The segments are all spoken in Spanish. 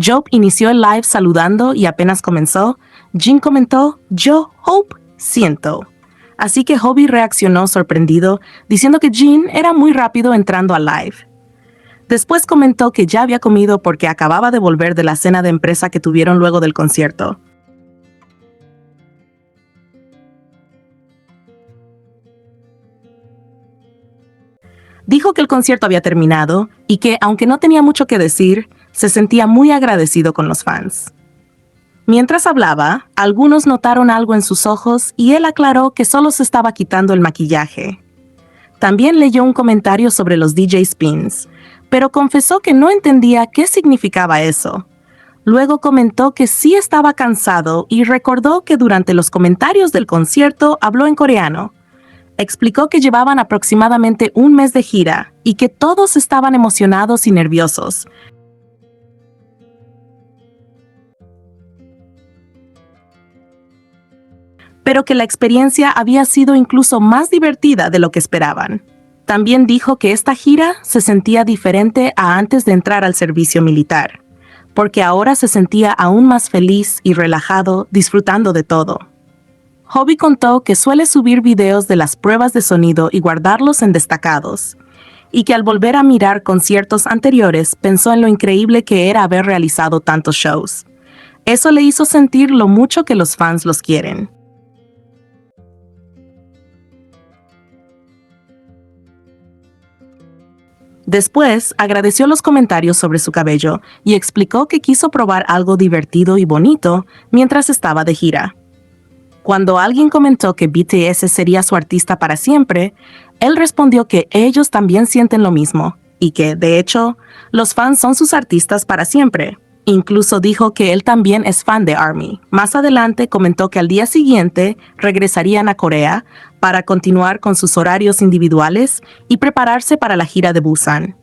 Job inició el live saludando y apenas comenzó, Jin comentó, "Yo, Hope, siento". Así que Hobie reaccionó sorprendido, diciendo que Jin era muy rápido entrando al live. Después comentó que ya había comido porque acababa de volver de la cena de empresa que tuvieron luego del concierto. Dijo que el concierto había terminado y que, aunque no tenía mucho que decir, se sentía muy agradecido con los fans. Mientras hablaba, algunos notaron algo en sus ojos y él aclaró que solo se estaba quitando el maquillaje. También leyó un comentario sobre los DJ spins, pero confesó que no entendía qué significaba eso. Luego comentó que sí estaba cansado y recordó que durante los comentarios del concierto habló en coreano. Explicó que llevaban aproximadamente un mes de gira y que todos estaban emocionados y nerviosos. Pero que la experiencia había sido incluso más divertida de lo que esperaban. También dijo que esta gira se sentía diferente a antes de entrar al servicio militar, porque ahora se sentía aún más feliz y relajado disfrutando de todo. Hobie contó que suele subir videos de las pruebas de sonido y guardarlos en destacados, y que al volver a mirar conciertos anteriores pensó en lo increíble que era haber realizado tantos shows. Eso le hizo sentir lo mucho que los fans los quieren. Después, agradeció los comentarios sobre su cabello y explicó que quiso probar algo divertido y bonito mientras estaba de gira. Cuando alguien comentó que BTS sería su artista para siempre, él respondió que ellos también sienten lo mismo y que, de hecho, los fans son sus artistas para siempre. Incluso dijo que él también es fan de ARMY. Más adelante comentó que al día siguiente regresarían a Corea para continuar con sus horarios individuales y prepararse para la gira de Busan.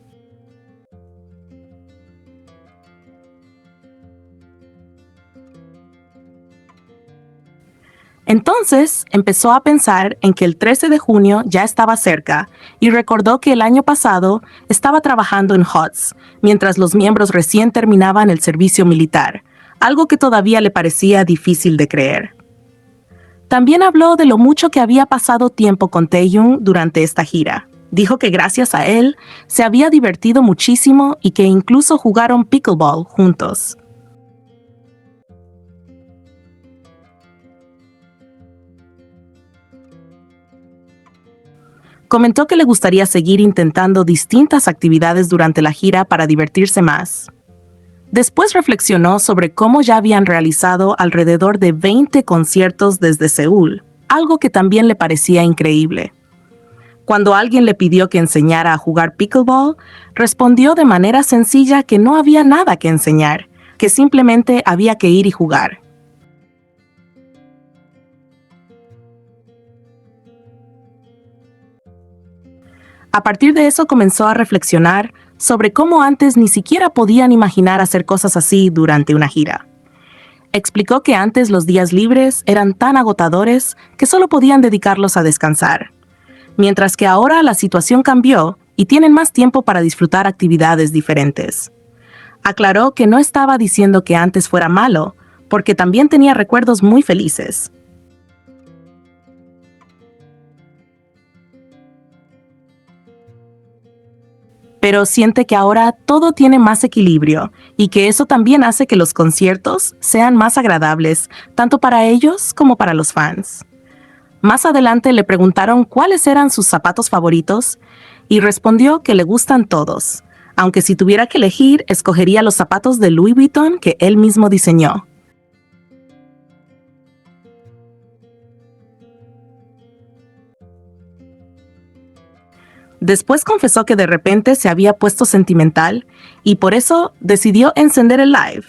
Entonces empezó a pensar en que el 13 de junio ya estaba cerca y recordó que el año pasado estaba trabajando en HOTS, mientras los miembros recién terminaban el servicio militar, algo que todavía le parecía difícil de creer. También habló de lo mucho que había pasado tiempo con Taehyung durante esta gira. Dijo que gracias a él se había divertido muchísimo y que incluso jugaron pickleball juntos. Comentó que le gustaría seguir intentando distintas actividades durante la gira para divertirse más. Después reflexionó sobre cómo ya habían realizado alrededor de 20 conciertos desde Seúl, algo que también le parecía increíble. Cuando alguien le pidió que enseñara a jugar pickleball, respondió de manera sencilla que no había nada que enseñar, que simplemente había que ir y jugar. A partir de eso comenzó a reflexionar sobre cómo antes ni siquiera podían imaginar hacer cosas así durante una gira. Explicó que antes los días libres eran tan agotadores que solo podían dedicarlos a descansar, mientras que ahora la situación cambió y tienen más tiempo para disfrutar actividades diferentes. Aclaró que no estaba diciendo que antes fuera malo, porque también tenía recuerdos muy felices. Pero siente que ahora todo tiene más equilibrio y que eso también hace que los conciertos sean más agradables, tanto para ellos como para los fans. Más adelante le preguntaron cuáles eran sus zapatos favoritos y respondió que le gustan todos, aunque si tuviera que elegir, escogería los zapatos de Louis Vuitton que él mismo diseñó. Después confesó que de repente se había puesto sentimental y por eso decidió encender el live.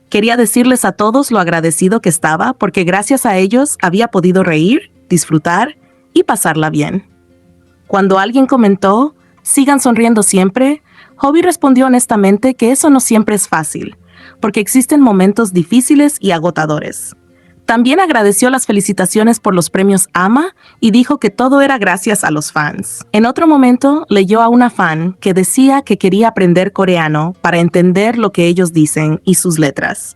Quería decirles a todos lo agradecido que estaba porque gracias a ellos había podido reír, disfrutar y pasarla bien. Cuando alguien comentó, "Sigan sonriendo siempre", Hobie respondió honestamente que eso no siempre es fácil, porque existen momentos difíciles y agotadores. También agradeció las felicitaciones por los premios AMA y dijo que todo era gracias a los fans. En otro momento, leyó a una fan que decía que quería aprender coreano para entender lo que ellos dicen y sus letras.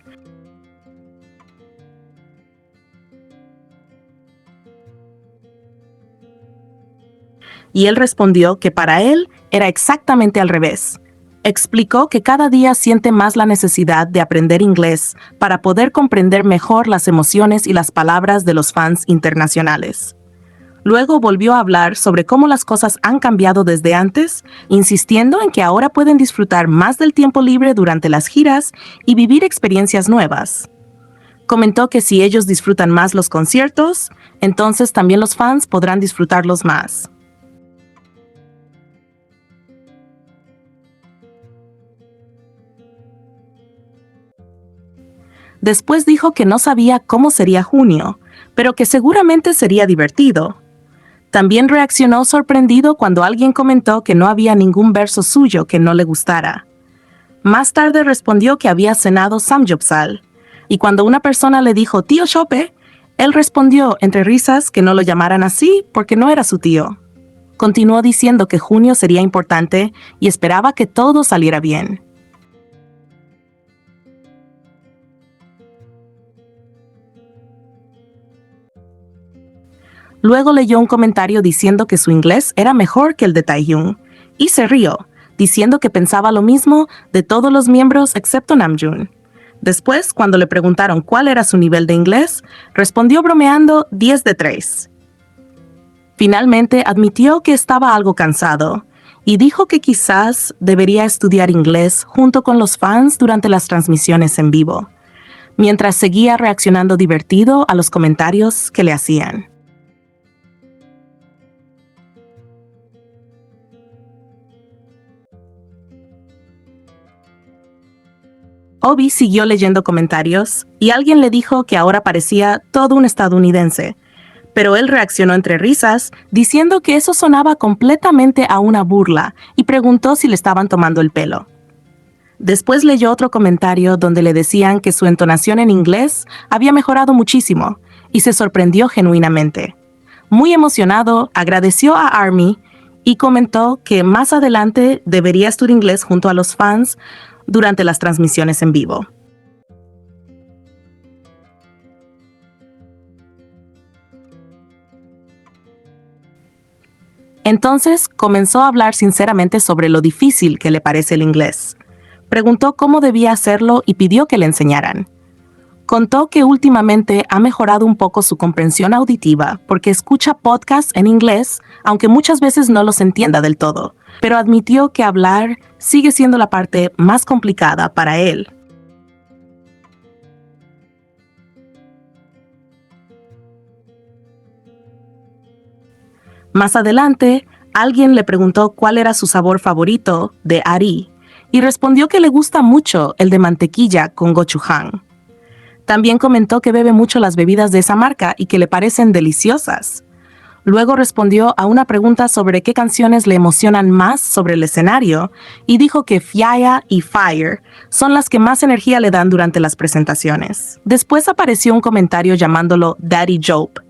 Y él respondió que para él era exactamente al revés. Explicó que cada día siente más la necesidad de aprender inglés para poder comprender mejor las emociones y las palabras de los fans internacionales. Luego volvió a hablar sobre cómo las cosas han cambiado desde antes, insistiendo en que ahora pueden disfrutar más del tiempo libre durante las giras y vivir experiencias nuevas. Comentó que si ellos disfrutan más los conciertos, entonces también los fans podrán disfrutarlos más. Después dijo que no sabía cómo sería junio, pero que seguramente sería divertido. También reaccionó sorprendido cuando alguien comentó que no había ningún verso suyo que no le gustara. Más tarde respondió que había cenado samgyeopsal, y cuando una persona le dijo tío Chope, él respondió entre risas que no lo llamaran así porque no era su tío. Continuó diciendo que junio sería importante y esperaba que todo saliera bien. Luego leyó un comentario diciendo que su inglés era mejor que el de Taehyung, y se rió, diciendo que pensaba lo mismo de todos los miembros excepto Namjoon. Después, cuando le preguntaron cuál era su nivel de inglés, respondió bromeando 10 de 3. Finalmente admitió que estaba algo cansado, y dijo que quizás debería estudiar inglés junto con los fans durante las transmisiones en vivo, mientras seguía reaccionando divertido a los comentarios que le hacían. Obi siguió leyendo comentarios y alguien le dijo que ahora parecía todo un estadounidense, pero él reaccionó entre risas diciendo que eso sonaba completamente a una burla y preguntó si le estaban tomando el pelo. Después leyó otro comentario donde le decían que su entonación en inglés había mejorado muchísimo y se sorprendió genuinamente. Muy emocionado, agradeció a ARMY y comentó que más adelante debería estudiar inglés junto a los fans durante las transmisiones en vivo. Entonces comenzó a hablar sinceramente sobre lo difícil que le parece el inglés. Preguntó cómo debía hacerlo y pidió que le enseñaran. Contó que últimamente ha mejorado un poco su comprensión auditiva porque escucha podcasts en inglés, aunque muchas veces no los entienda del todo, pero admitió que hablar sigue siendo la parte más complicada para él. Más adelante, alguien le preguntó cuál era su sabor favorito de Ari y respondió que le gusta mucho el de mantequilla con gochujang. También comentó que bebe mucho las bebidas de esa marca y que le parecen deliciosas. Luego respondió a una pregunta sobre qué canciones le emocionan más sobre el escenario y dijo que Fiaya y Fire son las que más energía le dan durante las presentaciones. Después apareció un comentario llamándolo Daddy Jope.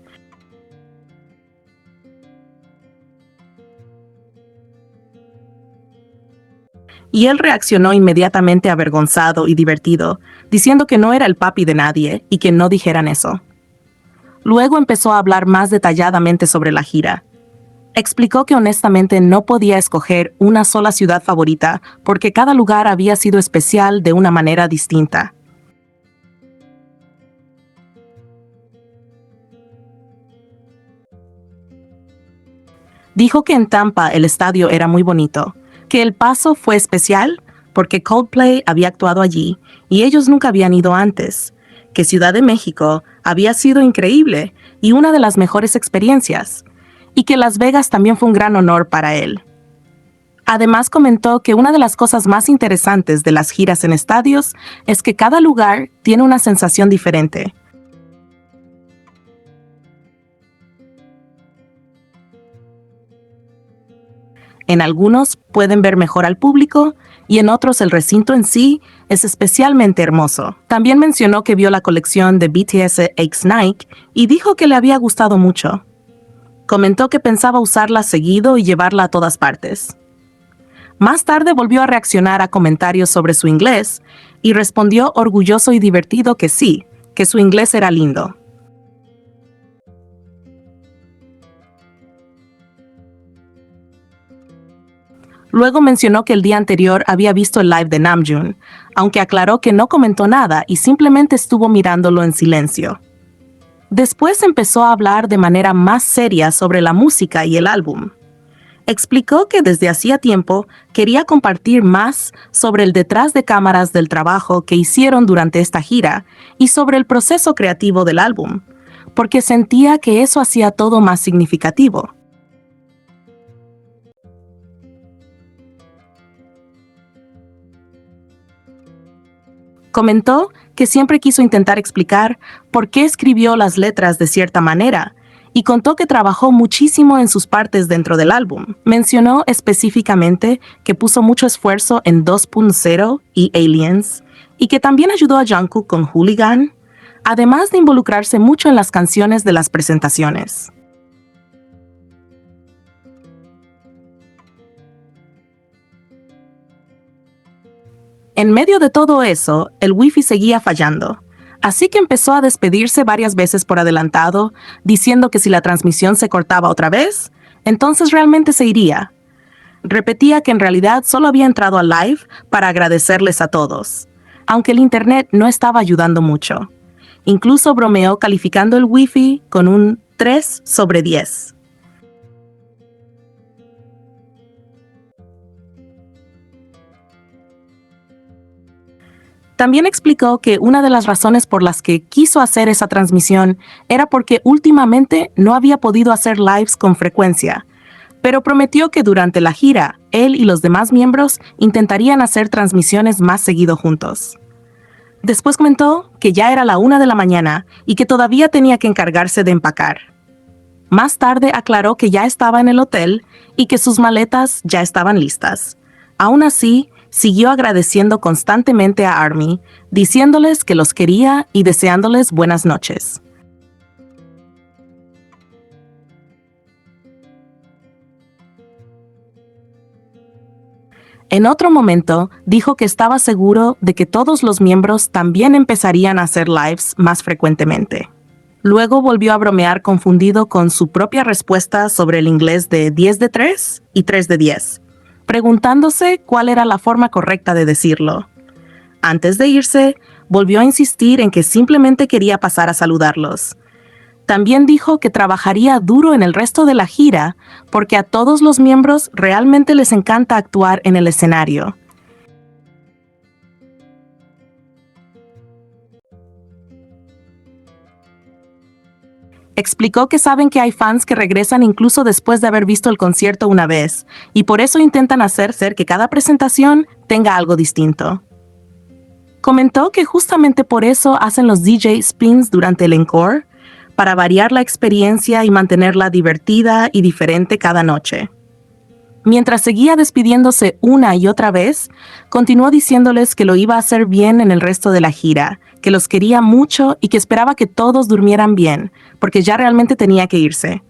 Y él reaccionó inmediatamente avergonzado y divertido, diciendo que no era el papi de nadie y que no dijeran eso. Luego empezó a hablar más detalladamente sobre la gira. Explicó que honestamente no podía escoger una sola ciudad favorita porque cada lugar había sido especial de una manera distinta. Dijo que en Tampa el estadio era muy bonito, que El Paso fue especial porque Coldplay había actuado allí y ellos nunca habían ido antes, que Ciudad de México había sido increíble y una de las mejores experiencias, y que Las Vegas también fue un gran honor para él. Además comentó que una de las cosas más interesantes de las giras en estadios es que cada lugar tiene una sensación diferente. En algunos pueden ver mejor al público y en otros el recinto en sí es especialmente hermoso. También mencionó que vio la colección de BTS X Nike y dijo que le había gustado mucho. Comentó que pensaba usarla seguido y llevarla a todas partes. Más tarde volvió a reaccionar a comentarios sobre su inglés y respondió orgulloso y divertido que sí, que su inglés era lindo. Luego mencionó que el día anterior había visto el live de Namjoon, aunque aclaró que no comentó nada y simplemente estuvo mirándolo en silencio. Después empezó a hablar de manera más seria sobre la música y el álbum. Explicó que desde hacía tiempo quería compartir más sobre el detrás de cámaras del trabajo que hicieron durante esta gira y sobre el proceso creativo del álbum, porque sentía que eso hacía todo más significativo. Comentó que siempre quiso intentar explicar por qué escribió las letras de cierta manera, y contó que trabajó muchísimo en sus partes dentro del álbum. Mencionó específicamente que puso mucho esfuerzo en 2.0 y Aliens, y que también ayudó a Jungkook con Hooligan, además de involucrarse mucho en las canciones de las presentaciones. En medio de todo eso, el wifi seguía fallando, así que empezó a despedirse varias veces por adelantado, diciendo que si la transmisión se cortaba otra vez, entonces realmente se iría. Repetía que en realidad solo había entrado al live para agradecerles a todos, aunque el internet no estaba ayudando mucho. Incluso bromeó calificando el wifi con un 3/10. También explicó que una de las razones por las que quiso hacer esa transmisión era porque últimamente no había podido hacer lives con frecuencia, pero prometió que durante la gira, él y los demás miembros intentarían hacer transmisiones más seguido juntos. Después comentó que ya era la 1 de la mañana y que todavía tenía que encargarse de empacar. Más tarde aclaró que ya estaba en el hotel y que sus maletas ya estaban listas. Aún así, siguió agradeciendo constantemente a ARMY, diciéndoles que los quería y deseándoles buenas noches. En otro momento, dijo que estaba seguro de que todos los miembros también empezarían a hacer lives más frecuentemente. Luego volvió a bromear confundido con su propia respuesta sobre el inglés de 10 de 3 y 3 de 10, preguntándose cuál era la forma correcta de decirlo. Antes de irse, volvió a insistir en que simplemente quería pasar a saludarlos. También dijo que trabajaría duro en el resto de la gira porque a todos los miembros realmente les encanta actuar en el escenario. Explicó que saben que hay fans que regresan incluso después de haber visto el concierto una vez, y por eso intentan hacer que cada presentación tenga algo distinto. Comentó que justamente por eso hacen los DJ spins durante el encore, para variar la experiencia y mantenerla divertida y diferente cada noche. Mientras seguía despidiéndose una y otra vez, continuó diciéndoles que lo iba a hacer bien en el resto de la gira, que los quería mucho y que esperaba que todos durmieran bien, porque ya realmente tenía que irse.